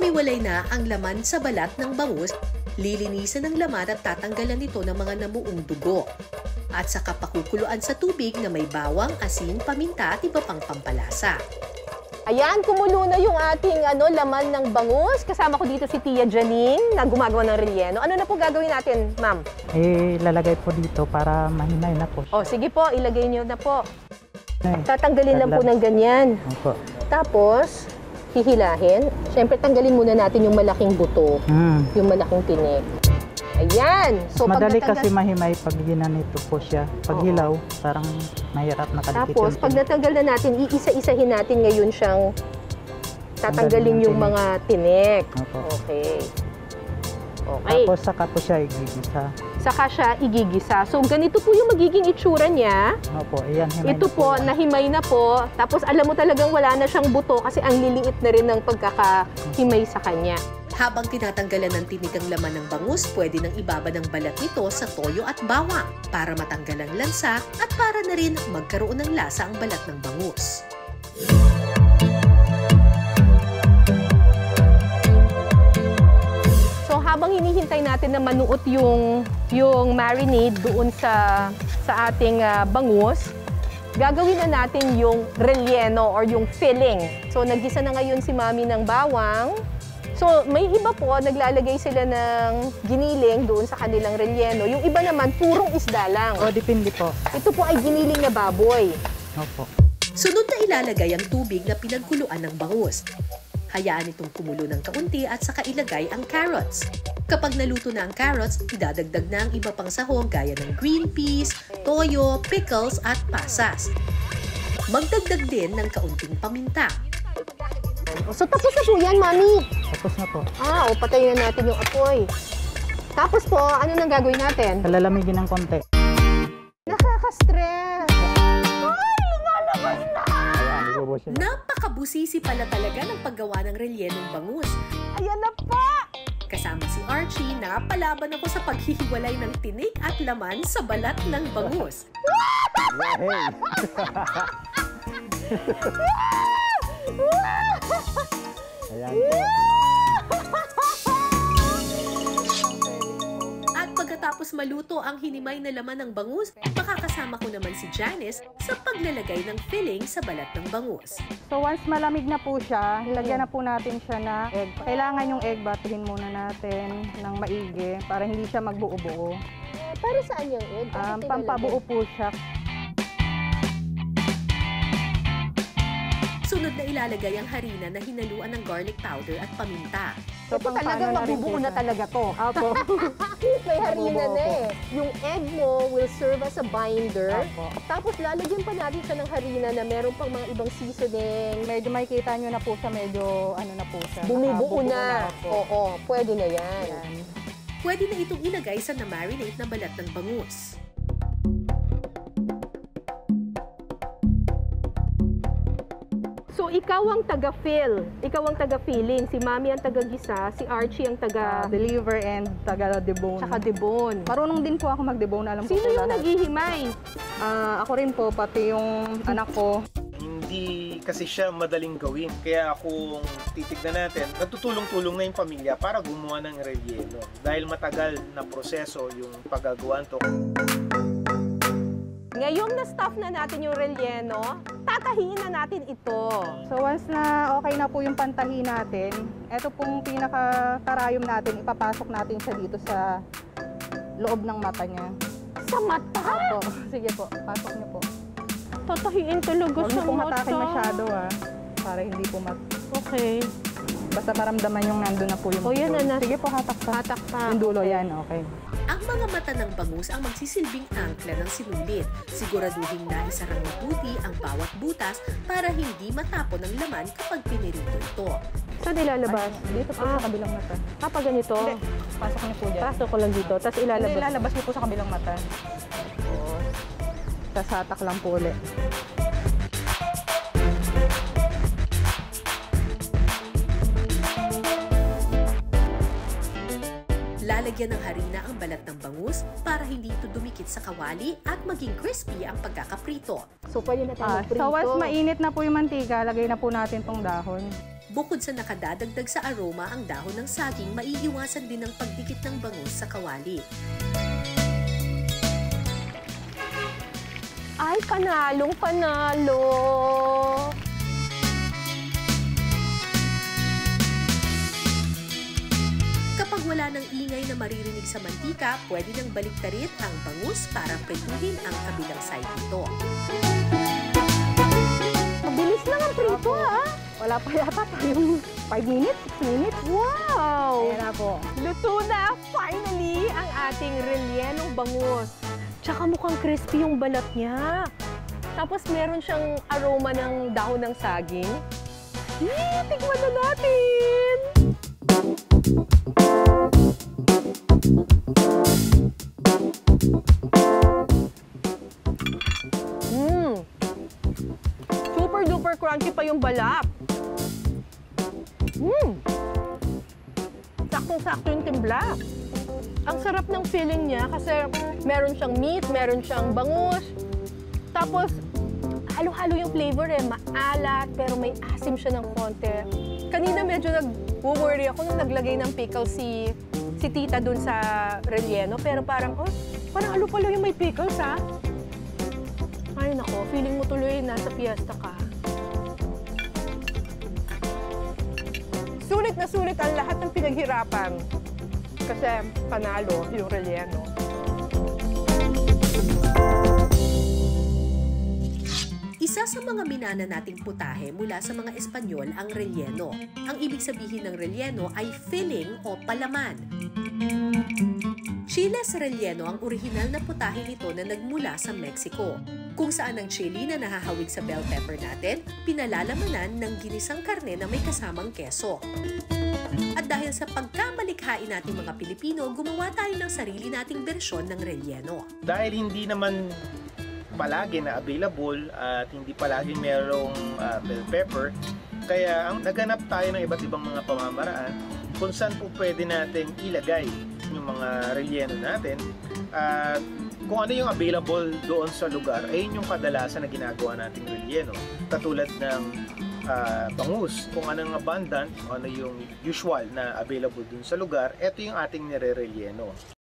humiwalay na ang laman sa balat ng bangus, lilinisan ng laman at tatanggalan ito ng mga namuong dugo. At saka pakukuluan sa tubig na may bawang, asin, paminta at iba pang pampalasa. Ayan, kumulo na yung ating laman ng bangus. Kasama ko dito si Tia Janine na gumagawa ng relleno. Ano na po gagawin natin, ma'am? Lalagay po dito para mahimay na po. O, sige po, ilagay niyo na po. Tatanggalin lang po ng ganyan. Opo. Tapos, hihilahin. Siyempre, tanggalin muna natin yung malaking buto, yung malaking tinik. Ayan! So, madali kasi mahimay pag ginanito po siya. Pag hilaw, parang mahirap nakadikit. Tapos, pag natanggal na natin, iisa-isahin natin ngayon siyang tatanggalin yung mga tinik. Okay. Tapos, saka po siya igigisa. Saka siya igigisa. So, ganito po yung magiging itsura niya. Opo, ayan, himay ito na po, nahimay na po. Tapos, alam mo talagang wala na siyang buto kasi ang liliit na rin ng pagkakahimay sa kanya. Habang tinatanggalan ng tinig ang laman ng bangus, pwede nang ibaba ng balat nito sa toyo at bawang para matanggal ang lansa at para na rin magkaroon ng lasa ang balat ng bangus. So habang hinihintay natin na manuot yung marinade doon sa ating bangus, gagawin na natin yung relleno or yung filling. So naggisa na ngayon si Mami ng bawang. So, may iba po, naglalagay sila ng giniling doon sa kanilang relleno. Yung iba naman, purong isda lang. O, depende po. Ito po ay giniling na baboy. Opo. Sunod na ilalagay ang tubig na pinagkuluan ng bangus. Hayaan itong kumulo ng kaunti at saka ilagay ang carrots. Kapag naluto na ang carrots, idadagdag na ang iba pang sahog gaya ng green peas, toyo, pickles at pasas. Magdagdag din ng kaunting paminta. So, tapos na po yan, Mami. Tapos na po. Patayin na natin yung apoy. Tapos po, ano nang gagawin natin? Palalamigin ng konti. Nakaka-stress. Ay, lumalabas na! Napakabusisi pala talaga ng paggawa ng rellenong bangus. Ayan na po! Kasama si Archie, napalaban ako sa paghihiwalay ng tinik at laman sa balat ng bangus. Ayan po. At pagkatapos maluto ang hinimay na laman ng bangus, makakasama ko naman si Janice sa paglalagay ng filling sa balat ng bangus. So once malamig na po siya, lagyan na po natin siya na egg. Kailangan yung egg batuhin muna natin ng maigi para hindi siya magbuo-buo. Para saan yung egg? Pampabuo po siya. Sunod na ilalagay ang harina na hinaluan ng garlic powder at paminta. So, talagang mabubuo na talaga to. Opo. May harina na eh. Yung egg mo will serve as a binder. Opo. Tapos lalagyan pa natin siya ng harina na meron pang mga ibang seasoning. Medyo makikita nyo na po siya, medyo ano na po siya. Bumubuo na. Po. Oo, pwede na yan. Pwede na itong ilagay sa na-marinate na balat ng bangus. So, ikaw ang taga-fill. Ikaw ang taga-filling. Si Mami ang taga-gisa. Si Archie ang Deliver and taga-debone. Tsaka debone. Marunong din po ako mag-debone. Alam Sino po yung naghihimay? Ako rin po, pati yung anak ko. Hindi kasi siya madaling gawin. Kaya kung titignan natin, nagtutulong-tulong na yung pamilya para gumawa ng relleno. Dahil matagal na proseso yung paggagawa nito. Ngayong na-stuff na natin yung relleno, tatahiin na natin ito. So once na okay na po yung pantahi natin, ito pong pinaka-karayom natin, ipapasok natin siya dito sa loob ng mata niya. Sa mata? Opo. Sige po, pasok niyo po. Tatahiin talaga Huwag sa niyo pong mata. hatakin masyado para hindi po Okay. Basta maramdaman yung nandun na po yung yan na. Sige po, hatak pa. Hatak pa. Yung dulo, yan, okay. Ang mga mata ng bangus ang magsisilbing angkla ng sinulit. Siguraduhin na isarang mabuti ang bawat butas para hindi matapon ang laman kapag pinirito ito. Saan ilalabas? Dito po sa kabilang mata. Kapag ganito? Hindi, pasok niyo po dyan. Pasok ko lang dito, tapos ilalabas. Hindi, ilalabas niyo po sa kabilang mata. Tapos hatak lang po ulit. Lalagyan ng harina ang balat ng bangus para hindi ito dumikit sa kawali at maging crispy ang pagkakaprito. So, pwede na tayo magprito. So, once mainit na po yung mantika, lagay na po natin tong dahon. Bukod sa nakadadagdag sa aroma ang dahon ng saging, maiiwasan din ang pagdikit ng bangus sa kawali. Ay, panalong panalo! Kapag wala ng ingay na maririnig sa mantika, pwede nang baliktarin ang bangus para prituhin ang kabilang side nito. Mabilis lang ang prito, ah! Wala pa yata tayong 5 minutes, 6 minutes. Wow! Ayan na po. Luto na, finally, ang ating rellenong bangus. Tsaka mukhang crispy yung balat niya. Tapos meron siyang aroma ng dahon ng saging. Tikman na natin! Super duper crunchy pa yung balat. Saktong-sakto yung timpla. Ang sarap ng feeling niya kasi meron siyang meat, meron siyang bangus. Tapos, halo-halo yung flavor eh. Maalat, pero may asim siya ng konti. Kanina medyo nag-worry ako nung naglagay ng pickle si tita dun sa relleno. Pero parang, oh, parang halo-halo yung may pickles ha. Ay nako, feeling mo tuloy nasa fiesta ka. Sulit na sulit ang lahat ng pinaghirapan. Kasi panalo yung relleno. Isa sa mga minana nating putahe mula sa mga Espanyol ang relleno. Ang ibig sabihin ng relleno ay filling o palaman. Chiles relleno ang orihinal na putahe nito na nagmula sa Mexico, kung saan ang chili na nahahawig sa bell pepper natin, pinalalamanan ng ginisang karne na may kasamang keso. At dahil sa pagkamalikhain nating mga Pilipino, gumawa tayo ng sarili nating bersyon ng relleno. Dahil hindi naman palagi na available at hindi palagi merong bell pepper, kaya naghanap tayo ng iba't ibang mga pamamaraan kung saan po pwede natin ilagay yung mga relleno natin at kung ano yung available doon sa lugar, ayun yung kadalasan na ginagawa nating relleno. Katulad ng bangus, kung anong abundant, kung ano yung usual na available dun sa lugar, ito yung ating nire-relleno.